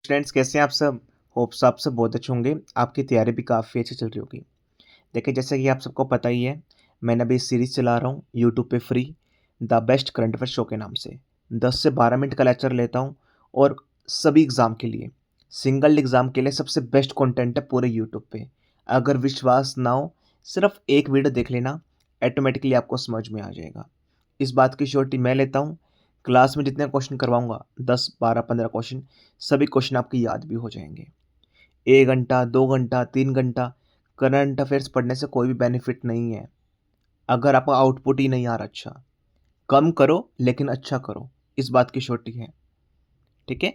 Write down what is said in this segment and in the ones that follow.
Students कैसे हैं आप सब। होप्स आप सब बहुत अच्छे होंगे। आपकी तैयारी भी काफ़ी अच्छी चल रही होगी। देखिए जैसे कि आप सबको पता ही है, मैंने अभी सीरीज़ चला रहा हूँ यूट्यूब पे free, the best current affair show के नाम से। 10 से 12 मिनट का लेक्चर लेता हूँ और सभी एग्ज़ाम के लिए, सिंगल एग्ज़ाम के लिए सबसे बेस्ट कंटेंट है पूरे यूट्यूब पे। अगर विश्वास ना हो, सिर्फ एक वीडियो देख लेना, ऑटोमेटिकली आपको समझ में आ जाएगा। इस बात की श्योरिटी मैं लेता हूँ। क्लास में जितने क्वेश्चन करवाऊंगा, 10 12 15 क्वेश्चन, सभी क्वेश्चन आपके याद भी हो जाएंगे। 1 घंटा 2 घंटा 3 घंटा करंट अफेयर्स पढ़ने से कोई भी बेनिफिट नहीं है अगर आपका आउटपुट ही नहीं आ रहा अच्छा। कम करो लेकिन अच्छा करो, इस बात की श्योरिटी है। ठीक है,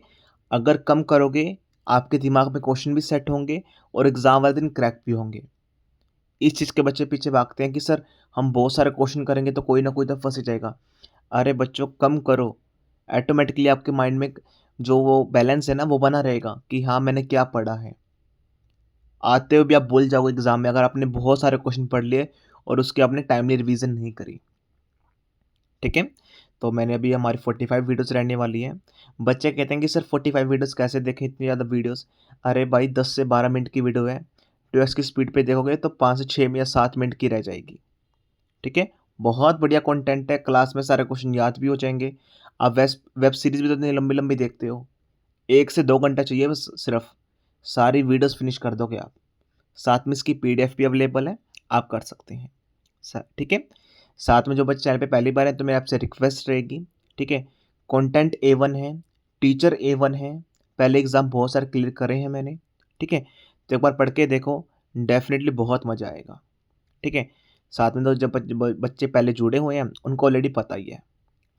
अगर कम करोगे आपके दिमाग में क्वेश्चन भी सेट होंगे और एग्जाम वाले दिन क्रैक भी होंगे। इस चीज़ के बच्चे पीछे भागते हैं कि सर हम बहुत सारे क्वेश्चन करेंगे तो कोई ना कोई तो फंस ही जाएगा। अरे बच्चों कम करो, ऑटोमेटिकली आपके माइंड में जो वो बैलेंस है ना वो बना रहेगा कि हाँ मैंने क्या पढ़ा है। आते हुए भी आप भूल जाओगे एग्जाम में अगर आपने बहुत सारे क्वेश्चन पढ़ लिए और उसके आपने टाइमली रिवीजन नहीं करी। ठीक है, तो मैंने अभी हमारी 45 वीडियोस रहने वाली है। बच्चे कहते हैं कि सर 45 वीडियोस कैसे देखें, इतनी ज़्यादा वीडियोस। अरे भाई 10 से 12 मिनट की वीडियो है, 2x की स्पीड पे देखोगे तो 5 से 6 या 7 मिनट की रह जाएगी। ठीक है, बहुत बढ़िया कंटेंट है, क्लास में सारे क्वेश्चन याद भी हो जाएंगे। आप वेब सीरीज भी तो इतनी लंबी लंबी देखते हो, 1 से 2 घंटा चाहिए बस, सिर्फ सारी वीडियोस फिनिश कर दोगे आप। साथ में इसकी पीडीएफ भी अवेलेबल है, आप कर सकते हैं सर। ठीक है, साथ में जो बच्चे चैनल पे पहली बार है तो मेरी आपसे रिक्वेस्ट रहेगी। ठीक है, कंटेंट A1 है, टीचर A1 है, पहले एग्ज़ाम बहुत सारे क्लियर करे हैं मैंने। ठीक है, तो एक बार पढ़ के देखो, डेफिनेटली बहुत मज़ा आएगा। ठीक है, साथ में तो जब बच्चे पहले जुड़े हुए हैं उनको ऑलरेडी पता ही है।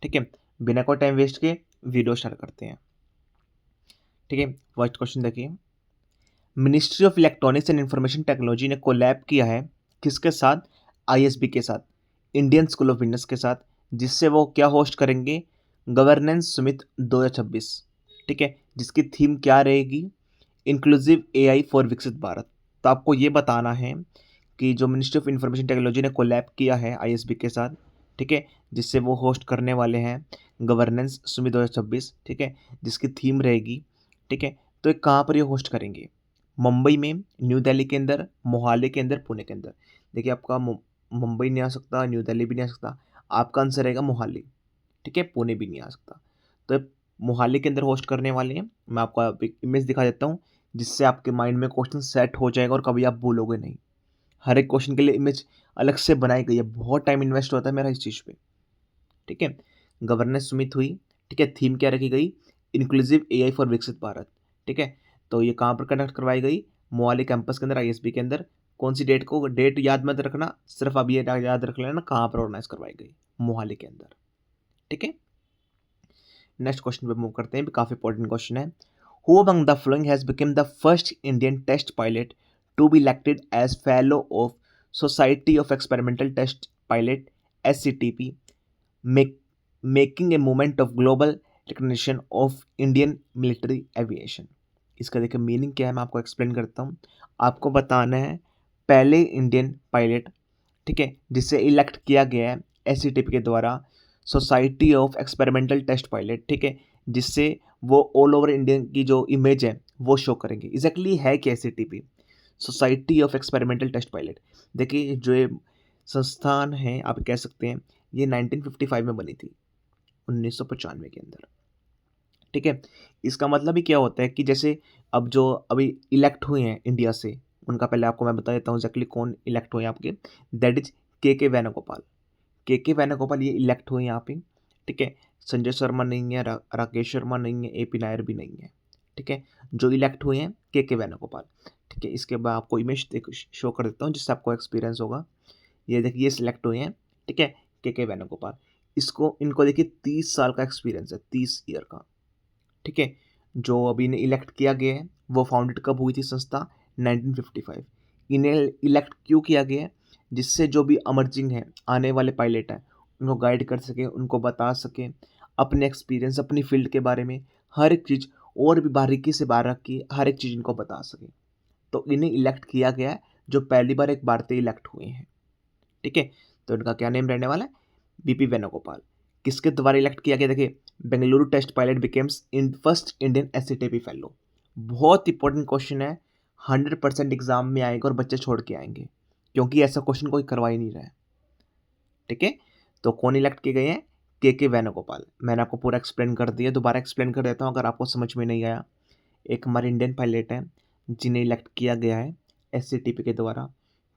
ठीक है, बिना कोई टाइम वेस्ट के वीडियो स्टार्ट करते हैं। ठीक है, फर्स्ट क्वेश्चन देखिए, ministry of electronics and information technology ने कोलैब किया है किसके साथ? आईएसबी के साथ, इंडियन स्कूल ऑफ बिजनेस के साथ, जिससे वो क्या होस्ट करेंगे? Governance summit 2026। ठीक है, जिसकी थीम क्या रहेगी? इंक्लूसिव एआई फॉर विकसित भारत। तो आपको ये बताना है कि जो मिनिस्ट्री ऑफ इंफॉर्मेशन टेक्नोलॉजी ने कोलैब किया है आईएसबी के साथ, ठीक है, जिससे वो होस्ट करने वाले हैं गवर्नेंस समिट 2026। ठीक है, जिसकी थीम रहेगी। ठीक है, तो ये कहाँ पर ये होस्ट करेंगे? मुंबई में, न्यू दिल्ली के अंदर, मोहाली के अंदर, पुणे के अंदर। देखिए आपका मुंबई नहीं आ सकता, न्यू दिल्ली भी नहीं आ सकता, आपका आंसर रहेगा मोहाली। ठीक है, पुणे भी नहीं आ सकता। तो ये मोहाली के अंदर होस्ट करने वाले हैं। मैं आपको अब एक इमेज दिखा देता हूँ जिससे आपके माइंड में क्वेश्चन सेट हो जाएगा और कभी आप भूलोगे नहीं। हर एक क्वेश्चन के लिए इमेज अलग से बनाई गई है, बहुत टाइम इन्वेस्ट होता है मेरा इस चीज़ पे। ठीक है, गवर्नेंस समिट हुई। ठीक है, थीम क्या रखी गई? इंक्लूसिव एआई फॉर विकसित भारत। ठीक है, तो ये कहाँ पर कंडक्ट करवाई गई? मोहाली कैंपस के अंदर, आईएसबी के अंदर। कौन सी डेट को? डेट याद मत रखना, सिर्फ अब ये याद रख लेना कहाँ पर ऑर्गेनाइज करवाई गई, मोहाली के अंदर। ठीक है, नेक्स्ट क्वेश्चन पे मूव करते हैं, भी काफ़ी इंपॉर्टेंट क्वेश्चन है। Who among the following has become the first Indian test pilot to be elected as fellow of society of experimental test pilot SCTP, making a movement of global recognition of Indian military aviation. इसका देखिए meaning क्या है, मैं आपको explain करता हूँ। आपको बताना है पहले इंडियन पायलट, ठीक है, जिसे इलेक्ट किया गया है SCTP के द्वारा, society of experimental test pilot. ठीक है, जिससे वो ऑल ओवर इंडियन की जो इमेज है वो शो करेंगे। एग्जैक्टली है क्या SCTP? Society of experimental test pilot. देखिए जो ये संस्थान है आप कह सकते हैं, ये 1955 में बनी थी, 1995 के अंदर। ठीक है, इसका मतलब ही क्या होता है कि जैसे अब जो अभी इलेक्ट हुए हैं इंडिया से, उनका पहले आपको मैं बता देता हूँ एग्जैक्टली कौन इलेक्ट हुए हैं आपके। दैट इज के वेणुगोपाल। के वेणुगोपाल ये इलेक्ट हुए हैं यहाँ पे। ठीक है, संजय शर्मा नहीं है, राकेश शर्मा नहीं है, AP नायर भी नहीं है। ठीक है, जो इलेक्ट हुए हैं के वेणुगोपाल। ठीक है, इसके बाद आपको इमेज शो कर देता हूँ जिससे आपको एक्सपीरियंस होगा। ये देखिए ये सिलेक्ट हुए हैं। ठीक है, के वेणुगोपाल, इनको देखिए 30 साल का एक्सपीरियंस है, 30 ईयर का। ठीक है, जो अभी इन्हें इलेक्ट किया गया है वो फाउंडेड कब हुई थी संस्था? 1955। इन्हें इलेक्ट क्यों किया गया है? जिससे जो भी अमर्जिंग है, आने वाले पायलट हैं, उनको गाइड कर सके, उनको बता सके अपने एक्सपीरियंस, अपनी फील्ड के बारे में हर एक चीज़, और भी बारीकी से बारीकी हर एक चीज़ इनको बता सके। तो इन्हें इलेक्ट किया गया है, जो पहली बार एक भारतीय इलेक्ट हुए हैं। ठीक है, तो इनका क्या नेम रहने वाला है? BP वेणुगोपाल। किसके द्वारा इलेक्ट किया गया? देखिए, Bengaluru test pilot becomes in first Indian SCTP fellow. बहुत इंपॉर्टेंट क्वेश्चन है, 100% एग्जाम में आएगा और बच्चे छोड़ के आएंगे, क्योंकि ऐसा क्वेश्चन कोई करवा ही नहीं रहा है। ठीक है, तो कौन इलेक्ट किए गए हैं? के वेणुगोपाल। मैंने आपको पूरा एक्सप्लेन कर दिया, दोबारा एक्सप्लेन कर देता हूँ अगर आपको समझ में नहीं आया। एक हमारे इंडियन पायलट हैं जिन्हें इलेक्ट किया गया है SCTP के द्वारा।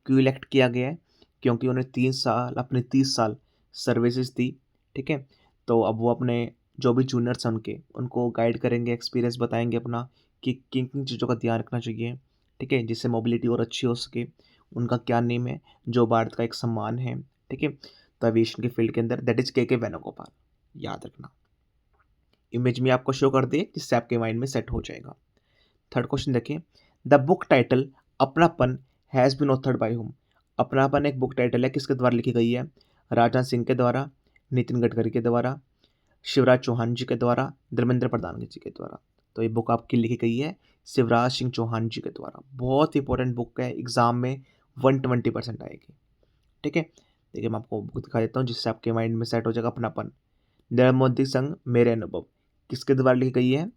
क्यों इलेक्ट किया गया है? क्योंकि उन्हें 3 साल, अपने 30 साल सर्विसेज दी। ठीक है, तो अब वो अपने जो भी जूनियर्स हैं उनको गाइड करेंगे, एक्सपीरियंस बताएंगे अपना कि किन किन चीज़ों का ध्यान रखना चाहिए। ठीक है, जिससे मोबिलिटी और अच्छी हो सके। उनका क्या नेम है? जो भारत का एक सम्मान है। ठीक है, तो एविएशन के फील्ड के अंदर दैट इज के वेणुगोपाल, याद रखना। इमेज में आपको शो कर दे जिससे आपके माइंड में सेट हो जाएगा। थर्ड क्वेश्चन देखिए, the book title Apnapan has been authored by whom. Apnapan एक बुक टाइटल है, किसके द्वारा लिखी गई है? राजनाथ सिंह के द्वारा, नितिन गडकरी के द्वारा, शिवराज चौहान जी के द्वारा, धर्मेंद्र प्रधान जी के द्वारा। तो ये बुक आपकी लिखी गई है शिवराज सिंह चौहान जी के द्वारा। बहुत इंपॉर्टेंट बुक है, एग्जाम में 120% आएगी। ठीक है, देखिए मैं आपको बुक दिखा देता हूँ जिससे आपके माइंड में सेट हो जाएगा अपनापन। नरेंद्र संग मेरे अनुभव किसके द्वारा लिखी गई है?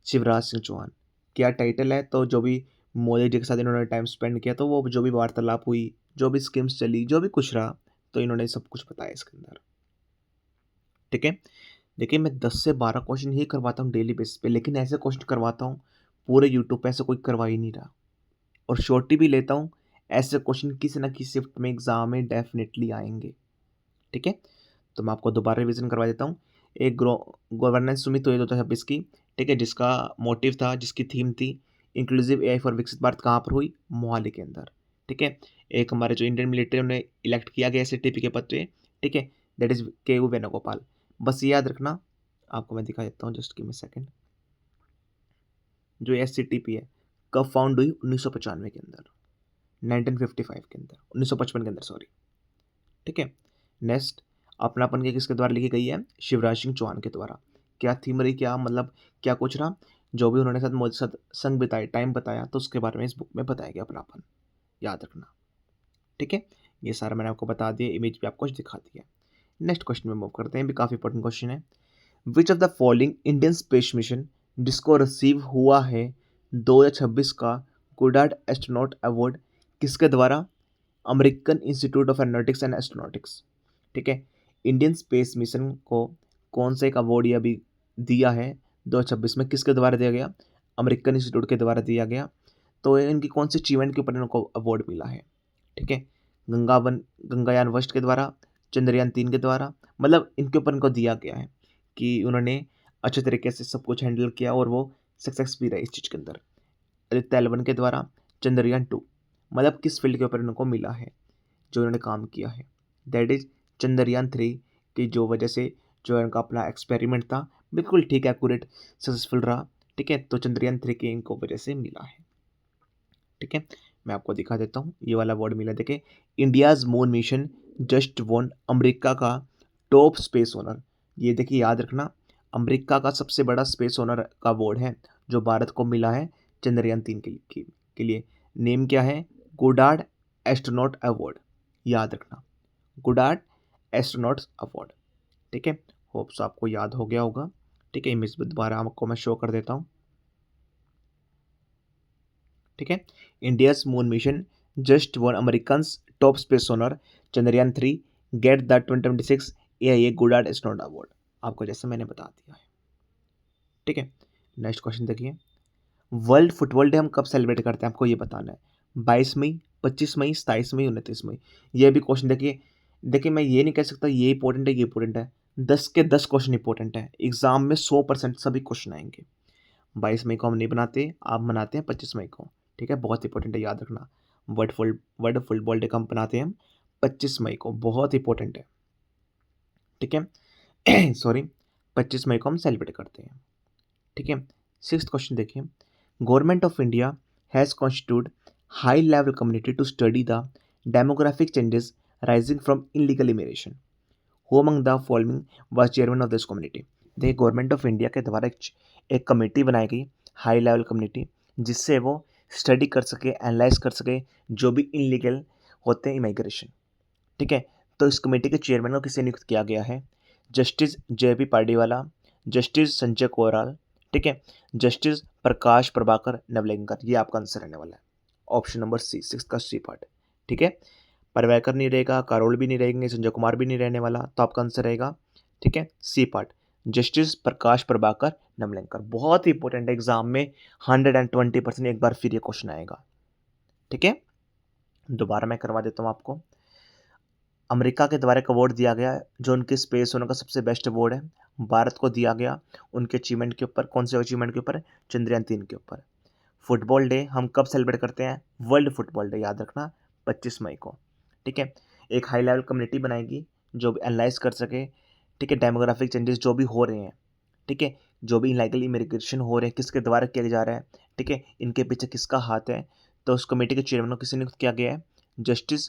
शिवराज सिंह चौहान। क्या टाइटल है? तो जो भी मोदी जी के साथ इन्होंने टाइम स्पेंड किया, तो वो जो भी वार्तालाप हुई, जो भी स्कीम्स चली, जो भी कुछ रहा, तो इन्होंने सब कुछ बताया इसके अंदर। ठीक है, देखिए मैं 10 से 12 क्वेश्चन ही करवाता हूँ डेली बेसिस पे, लेकिन ऐसे क्वेश्चन करवाता हूँ पूरे यूट्यूब पे ऐसे कोई करवा ही नहीं रहा। और शॉर्टी भी लेता हूँ, ऐसे क्वेश्चन किसी ना किसी शिफ्ट में एग्जाम में डेफिनेटली आएंगे। ठीक है, तो मैं आपको दोबारा रिवीजन करवा देता हूँ। एक गवर्नेंस सुमित हुई 2026 की। ठीक है, जिसका मोटिव था, जिसकी थीम थी इंक्लूसिव AI फॉर विकसित भारत, कहाँ पर हुई? मोहाली के अंदर। ठीक है, एक हमारे जो इंडियन मिलिट्री उन्हें इलेक्ट किया गया SCTP के पद पे। ठीक है, दैट इज के वेणुगोपाल। बस ये याद रखना, आपको मैं दिखा देता हूँ, जस्ट गिव मी सेकंड। जो SCTP है कब फाउंड हुई? 1995 के अंदर, 1955 के अंदर, 1955 के अंदर, सॉरी। ठीक है, नेक्स्ट, अपनापन के किसके द्वारा लिखी गई है? शिवराज सिंह चौहान के द्वारा। क्या थीम रही, क्या मतलब क्या कुछ रहा, जो भी उन्होंने साथ मोदी साथ संग बिताए, टाइम बताया, तो उसके बारे में इस बुक में बताया गया अपनापन, याद रखना। ठीक है, ये सारा मैंने आपको बता दिया, इमेज भी आपको दिखा दिया। नेक्स्ट क्वेश्चन में मूव करते हैं, भी काफ़ी इंपॉर्टेंट क्वेश्चन है। विच of the following Indian space mission जिसको रिसीव हुआ है 2026 का गुडार्ड एस्ट्रोनॉट अवार्ड, किसके द्वारा? American institute of aeronautics and astronautics. ठीक है, इंडियन स्पेस मिशन को कौन सा एक अवार्ड या भी दिया है 2026 में, किसके द्वारा दिया गया? अमेरिकन इंस्टीट्यूट के द्वारा दिया गया। तो इनकी कौन सी अचीवमेंट के ऊपर इनको अवार्ड मिला है? ठीक है, गंगायान फर्स्ट के द्वारा, चंद्रयान 3 के द्वारा, मतलब इनके ऊपर इनको दिया गया है कि उन्होंने अच्छे तरीके से सब कुछ हैंडल किया और वो सक्सेस भी रहे इस चीज़ के अंदर। आदित्य L1 के द्वारा, चंद्रयान 2, मतलब किस फील्ड के ऊपर इनको मिला है जो इन्होंने काम किया है? दैट इज चंद्रयान 3 की जो वजह से जो इनका अपना एक्सपेरिमेंट था बिल्कुल ठीक एक्यूरेट सक्सेसफुल रहा। ठीक है, तो चंद्रयान 3 की इनको वजह से मिला है। ठीक है, मैं आपको दिखा देता हूँ, ये वाला अवार्ड मिला, देखे India's moon mission just won America का टॉप स्पेस ओनर। ये देखिए याद रखना, अमेरिका का सबसे बड़ा स्पेस ओनर का अवार्ड है जो भारत को मिला है चंद्रयान 3 के लिए। नेम क्या है? गुडार्ड एस्ट्रोनॉट अवार्ड, याद रखना, गुडार्ड एस्ट्रोनॉट अवार्ड। ठीक है, होप्स आपको याद हो गया होगा। ठीक है, इमेज दोबारा आपको मैं शो कर देता हूँ। ठीक है, India's moon mission just won American top space honour Chandrayaan 3 get the 2026 AIA Goddard astronaut award, आपको जैसे मैंने बता दिया है। ठीक है, नेक्स्ट क्वेश्चन देखिए, वर्ल्ड फुटबॉल डे हम कब सेलिब्रेट करते हैं, आपको ये बताना है। 22 मई, 25 मई, 27 मई, 29 मई। ये भी क्वेश्चन देखिए, देखिए मैं ये नहीं कह सकता ये इंपॉर्टेंट है ये इंपॉर्टेंट है, 10 के 10 क्वेश्चन इंपॉर्टेंट है, एग्जाम में 100% सभी क्वेश्चन आएंगे। 22 मई को हम नहीं बनाते, आप मनाते हैं 25 मई को। ठीक है, बहुत इंपॉर्टेंट है, याद रखना। वर्ल्ड फुटबॉल डे का हम बनाते हैं 25 मई को, बहुत इंपॉर्टेंट है। ठीक है सॉरी, 25 मई को हम सेलिब्रेट करते हैं। ठीक है, 6th क्वेश्चन देखिए, government of India has constitute high level community to study the demographic changes rising from illegal immigration. Who among the following was chairman of this community. देखिए गवर्नमेंट ऑफ इंडिया के द्वारा एक committee बनाई गई, high level community, जिससे वो study कर सके, एनालाइज कर सके जो भी इनलीगल होते हैं इमिग्रेशन। ठीक है, तो इस कमेटी के चेयरमैन को किसे नियुक्त किया गया है? Justice JP Pardiwala, justice Sanjay Karol, ठीक है। जस्टिस प्रकाश प्रभाकर नवलंकर, ये आपका आंसर रहने वाला है। ऑप्शन नंबर सी, सिक्स का सी पार्ट। ठीक है, परवैकर नहीं रहेगा, कारोल भी नहीं रहेंगे, संजय कुमार भी नहीं रहने वाला, तो आपका आंसर रहेगा, ठीक है, सी पार्ट, जस्टिस प्रकाश प्रभाकर नवलंकर। बहुत ही इंपॉर्टेंट एग्जाम में 120% एक बार फिर ये क्वेश्चन आएगा। ठीक है, दोबारा मैं करवा देता हूँ आपको। अमेरिका के द्वारा एक अवार्ड दिया गया है जो उनके स्पेस होने का सबसे बेस्ट अवार्ड है, भारत को दिया गया उनके अचीवमेंट के ऊपर। कौन से अचीवमेंट के ऊपर? चंद्रयान 3 के ऊपर। फुटबॉल डे हम कब सेलिब्रेट करते हैं? वर्ल्ड फुटबॉल डे, याद रखना, 25 मई को। ठीक है, एक हाई लेवल कम्युनिटी बनाएगी जो भी एनालाइज कर सके, ठीक है, डेमोग्राफिक चेंजेस जो भी हो रहे हैं, ठीक है, जो भी इनलाइगल इमिग्रेशन हो रहे हैं किसके द्वारा किया जा रहा है, ठीक है, इनके पीछे किसका हाथ है, तो उस कमेटी के चेयरमैन को किसे नियुक्त किया गया है? जस्टिस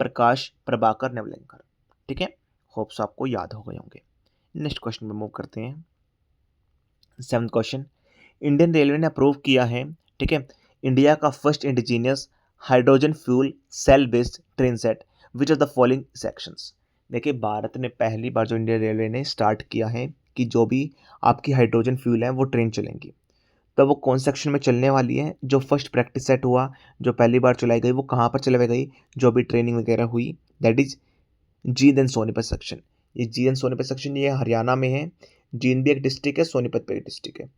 प्रकाश प्रभाकर नवलंकर। ठीक है, होप्स आपको याद हो गए होंगे। नेक्स्ट क्वेश्चन में मूव करते हैं। 7th क्वेश्चन, इंडियन रेलवे ने अप्रूव किया है, ठीक है, इंडिया का first indigenous hydrogen fuel cell based train set which of the following sections. देखिए, भारत ने पहली बार जो इंडियन रेलवे ने स्टार्ट किया है कि जो भी आपकी हाइड्रोजन फ्यूल है वो ट्रेन चलेंगी, तो वो कौन सेक्शन में चलने वाली है? जो फर्स्ट प्रैक्टिस सेट हुआ, जो पहली बार चलाई गई, वो कहाँ पर चलाई गई, जो भी ट्रेनिंग वगैरह हुई, that is Jind and Sonipat section. ये जींद एंड सोनीपत सेक्शन ये हरियाणा में है। जींद भी एक डिस्ट्रिक्ट है, सोनीपत भी एक डिस्ट्रिक्ट है।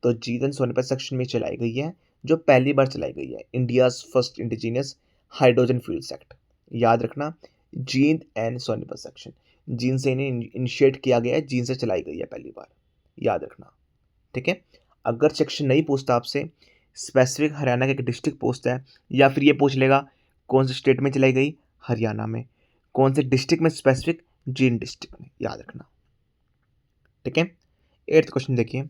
तो जींद एंड सोनीपत सेक्शन में चलाई गई है, जो पहली बार चलाई गई है, India's first indigenous hydrogen fuel sect. याद रखना, जींद एंड सोनीपत सेक्शन, जींद से इन्हें इनिशिएट किया गया है, जींद से चलाई गई है पहली बार, याद रखना। ठीक है, अगर सेक्शन नहीं पूछता आपसे, स्पेसिफिक हरियाणा का एक डिस्ट्रिक्ट पूछता है, या फिर ये पूछ लेगा कौन से स्टेट में चलाई गई, हरियाणा में, कौन से डिस्ट्रिक्ट में, स्पेसिफिक जींद डिस्ट्रिक्ट में, याद रखना। ठीक है, 8th क्वेश्चन देखिए,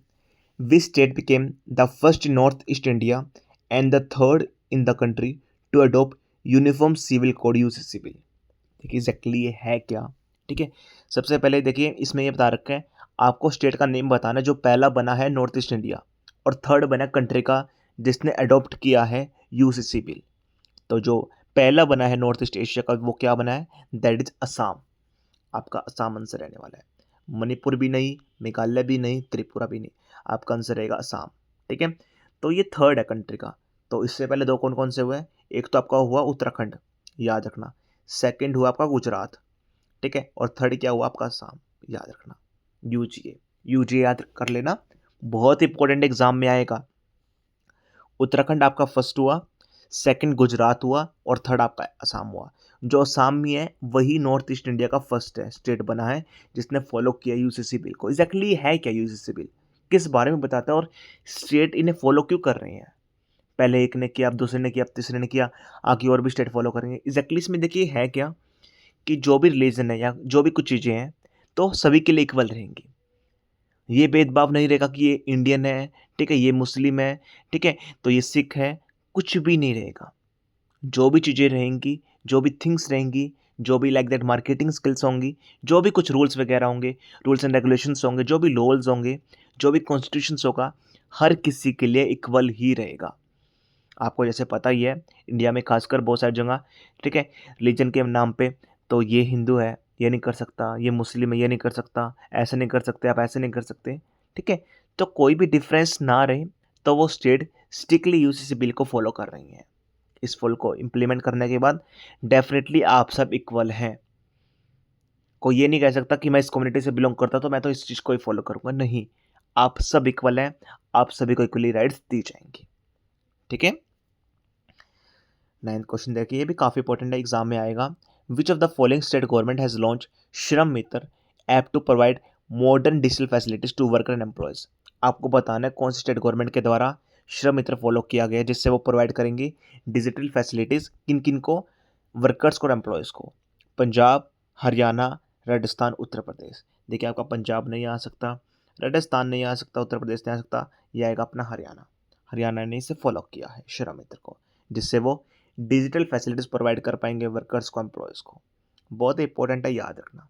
which state became the first north east India and the third in the country to adopt uniform civil code UCC bill. देखिए एग्जैक्टली ये है क्या। ठीक है, सबसे पहले देखिए इसमें ये बता रखा है, आपको स्टेट का नेम बताना जो पहला बना है नॉर्थ ईस्ट इंडिया और थर्ड बना कंट्री का जिसने अडॉप्ट किया है यूसीसी बिल। तो जो पहला बना है नॉर्थ ईस्ट एशिया का वो क्या बना है? That is Assam. आपका असम आंसर रहने वाला है। मणिपुर भी नहीं, मेघालय भी नहीं, त्रिपुरा भी नहीं, आपका आंसर रहेगा असम। ठीक है, तो ये थर्ड है कंट्री का। तो इससे पहले दो कौन कौन से हुए? एक तो आपका हुआ उत्तराखंड, याद रखना, सेकंड हुआ आपका गुजरात, ठीक है, और थर्ड क्या हुआ आपका असम, याद रखना। यूजीए, यूजीए याद कर लेना, बहुत इंपॉर्टेंट एग्जाम में आएगा। उत्तराखंड आपका फर्स्ट हुआ, सेकंड गुजरात हुआ और थर्ड आपका असम हुआ। जो असम में है वही नॉर्थ ईस्ट इंडिया का फर्स्ट है, स्टेट बना है जिसने फॉलो किया यूसीसी बिल को। एग्जैक्टली है क्या यूसीसी बिल, किस बारे में बताता है और स्टेट इन्हें फॉलो क्यों कर रहे हैं? पहले एक ने किया, अब दूसरे ने किया, अब तीसरे ने किया, आगे और भी स्टेट फॉलो करेंगे। एग्जैक्टली इसमें देखिए है क्या कि जो भी रिलीजन है या जो भी कुछ चीज़ें हैं तो सभी के लिए इक्वल रहेंगी। ये भेदभाव नहीं रहेगा कि ये इंडियन है, ठीक है, ये मुस्लिम है, ठीक है, तो ये सिख है, कुछ भी नहीं रहेगा। जो भी चीज़ें रहेंगी, जो भी थिंग्स रहेंगी, जो भी लाइक दैट मार्केटिंग स्किल्स होंगी, जो भी कुछ रूल्स वगैरह होंगे, रूल्स एंड रेगुलेशंस होंगे, जो भी लॉज होंगे, जो भी कॉन्स्टिट्यूशंस होगा, हर किसी के लिए इक्वल ही रहेगा। आपको जैसे पता ही है इंडिया में खासकर बहुत सारी जगह, ठीक है, रिलीजन के नाम पे, तो ये हिंदू है ये नहीं कर सकता, ये मुस्लिम है ये नहीं कर सकता, ऐसे नहीं कर सकते, आप ऐसे नहीं कर सकते, ठीक है, तो कोई भी डिफरेंस ना रहे, तो वो स्टेट स्ट्रिक्टली यूसीसी बिल को फॉलो कर रही हैं। इस फॉल को इम्प्लीमेंट करने के बाद डेफिनेटली आप सब इक्वल हैं। कोई ये नहीं कह सकता कि मैं इस कम्युनिटी से बिलोंग करता तो मैं तो इस चीज़ को ही फॉलो करूंगा, नहीं, आप सब इक्वल हैं, आप सभी को इक्वली राइट्स दी जाएंगी। ठीक है, 9th क्वेश्चन देखिए, ये भी काफ़ी इंपॉर्टेंट है, एग्जाम में आएगा। Which of the following state government has launch Shram Mitra app to provide modern digital facilities to worker and employees. आपको बताना है कौन सी स्टेट गवर्नमेंट के द्वारा श्रम मित्र फॉलो किया गया है जिससे वो प्रोवाइड करेंगी डिजिटल फैसिलिटीज़ किन किन को? वर्कर्स को और एम्प्लॉयज़ को। पंजाब, हरियाणा, राजस्थान, उत्तर प्रदेश। देखिए आपका पंजाब नहीं आ सकता, राजस्थान नहीं आ सकता, उत्तर प्रदेश नहीं आ सकता, ये आएगा अपना हरियाणा। हरियाणा ने इसे फॉलो किया है श्रम मित्र को, जिससे वो डिजिटल फैसिलिटीज़ प्रोवाइड कर पाएंगे वर्कर्स को, एम्प्लॉयज़ को। बहुत इंपॉर्टेंट है, याद रखना।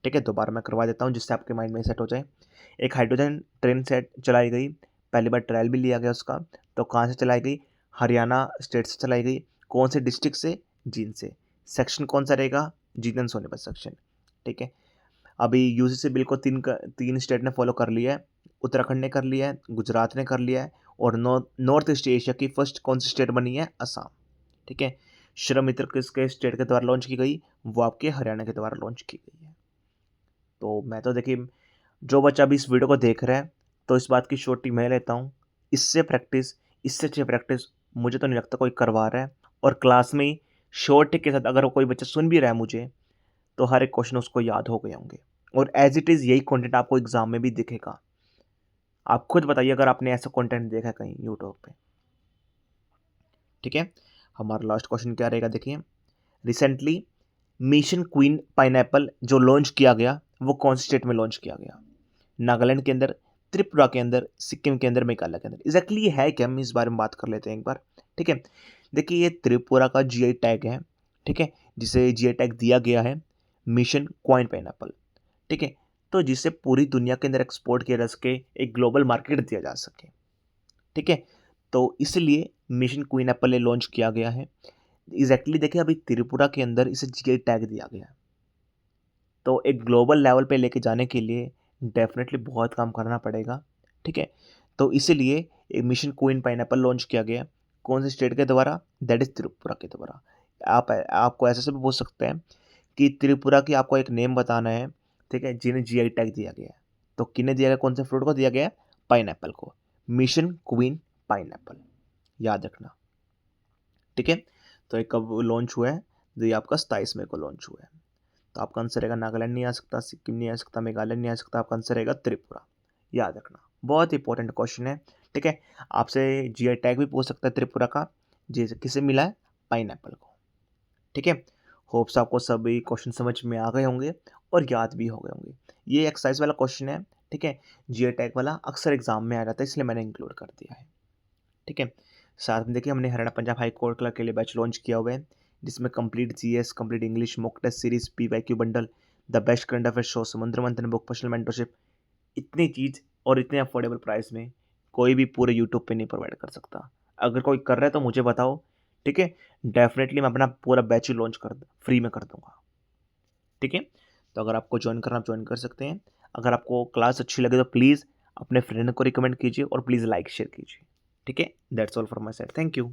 ठीक है, दोबारा मैं करवा देता हूँ जिससे आपके माइंड में सेट हो जाए। एक हाइड्रोजन ट्रेन सेट चलाई गई, पहली बार ट्रायल भी लिया गया उसका, तो कहाँ से चलाई गई? हरियाणा स्टेट से चलाई गई। कौन से डिस्ट्रिक्ट से? जींद से। सेक्शन कौन सा रहेगा? Jind and Sonipat section. ठीक है, अभी यूजीसी बिल को तीन स्टेट ने फॉलो कर लिया है, उत्तराखंड ने कर लिया है, गुजरात ने कर लिया है, और नॉर्थ ईस्ट एशिया की फर्स्ट कौन सी स्टेट बनी है? असम। ठीक है। श्रम मित्र किसके स्टेट के द्वारा लॉन्च की गई? वो आपके हरियाणा के द्वारा लॉन्च की गई है। तो मैं तो देखिए, जो बच्चा भी इस वीडियो को देख रहा है तो इस बात की श्योरिटी मैं लेता हूँ, इससे अच्छी प्रैक्टिस मुझे तो नहीं लगता कोई करवा रहा है। और क्लास में ही श्योरिटी के साथ अगर कोई बच्चा सुन भी रहा है मुझे, तो हर एक क्वेश्चन उसको याद हो गए होंगे, और एज इट इज़ यही कंटेंट आपको एग्जाम में भी दिखेगा। आप खुद बताइए अगर आपने ऐसा कंटेंट देखा कहीं यूट्यूब पे। ठीक है। हमारा लास्ट क्वेश्चन क्या रहेगा? देखिए, रिसेंटली मिशन क्वीन पाइनएप्पल जो लॉन्च किया गया वो कौन सी स्टेट में लॉन्च किया गया? नागालैंड के अंदर, त्रिपुरा के अंदर, सिक्किम के अंदर, मेघालय के अंदर। एग्जैक्टली ये है क्या, हम इस बारे में बात कर लेते हैं एक बार। ठीक है। देखिए, ये त्रिपुरा का जीआई टैग है। ठीक है। जिसे जीआई टैग दिया गया है मिशन क्वाइन पाइनएप्पल। ठीक है। तो जिसे पूरी दुनिया के अंदर एक्सपोर्ट किया जा सके, एक ग्लोबल मार्केट दिया जा सके। ठीक है। तो इसलिए मिशन क्वीन एप्पल लॉन्च किया गया है। एग्जैक्टली देखिए, अभी त्रिपुरा के अंदर इसे जीआई टैग दिया गया है। तो एक ग्लोबल लेवल पे लेके जाने के लिए डेफिनेटली बहुत काम करना पड़ेगा। ठीक है। तो इसीलिए एक मिशन क्वीन पाइनएप्पल लॉन्च किया गया। कौन से स्टेट के द्वारा? दैट इज त्रिपुरा के द्वारा। आपको ऐसे से भी पूछ सकते हैं कि त्रिपुरा की आपको एक नेम बताना है। ठीक है। जिन्हें जीआई टैग दिया गया है, तो किन्हें दिया गया? कौन से फ्रूट को दिया गया है? पाइनएप्पल को। मिशन क्वीन पाइनएप्पल, याद रखना। ठीक है। तो ये कब लॉन्च हुआ है? तो ये आपका 27 मई को लॉन्च हुआ है। तो आपका आंसर रहेगा नागालैंड नहीं आ सकता, सिक्किम नहीं आ सकता, मेघालय नहीं आ सकता, आपका आंसर रहेगा त्रिपुरा। याद रखना, बहुत इंपॉर्टेंट क्वेश्चन है। ठीक है। आपसे जीआई टैग भी पूछ सकता है त्रिपुरा का, जी किसे मिला है? पाइनएप्पल को। ठीक है। होप्स आपको सभी क्वेश्चन समझ में आ गए होंगे और याद भी हो गए होंगे। ये एक्सरसाइज वाला क्वेश्चन है। ठीक है। जीआई टैग वाला अक्सर एग्जाम में आ जाता है, इसलिए मैंने इंक्लूड कर दिया है। ठीक है। साथ में देखिए, हमने Haryana Punjab high court clerk के लिए बैच लॉन्च किया हुआ है, जिसमें complete GS, complete English, mock test series, PYQ bundle, the best current affair show, Samudra Manthan book, personal mentorship, इतनी चीज़ और इतने अफोर्डेबल प्राइस में कोई भी पूरे यूट्यूब पे नहीं प्रोवाइड कर सकता। अगर कोई कर रहा है तो मुझे बताओ। ठीक है। डेफिनेटली मैं अपना पूरा बैच ही लॉन्च कर फ्री में कर दूंगा। ठीक है। तो अगर आपको ज्वाइन करना, आप ज्वाइन कर सकते हैं। अगर आपको क्लास अच्छी लगे तो प्लीज़ अपने फ्रेंड को रिकमेंड कीजिए और प्लीज़ लाइक शेयर कीजिए। ठीक है। That's all for my side. Thank you.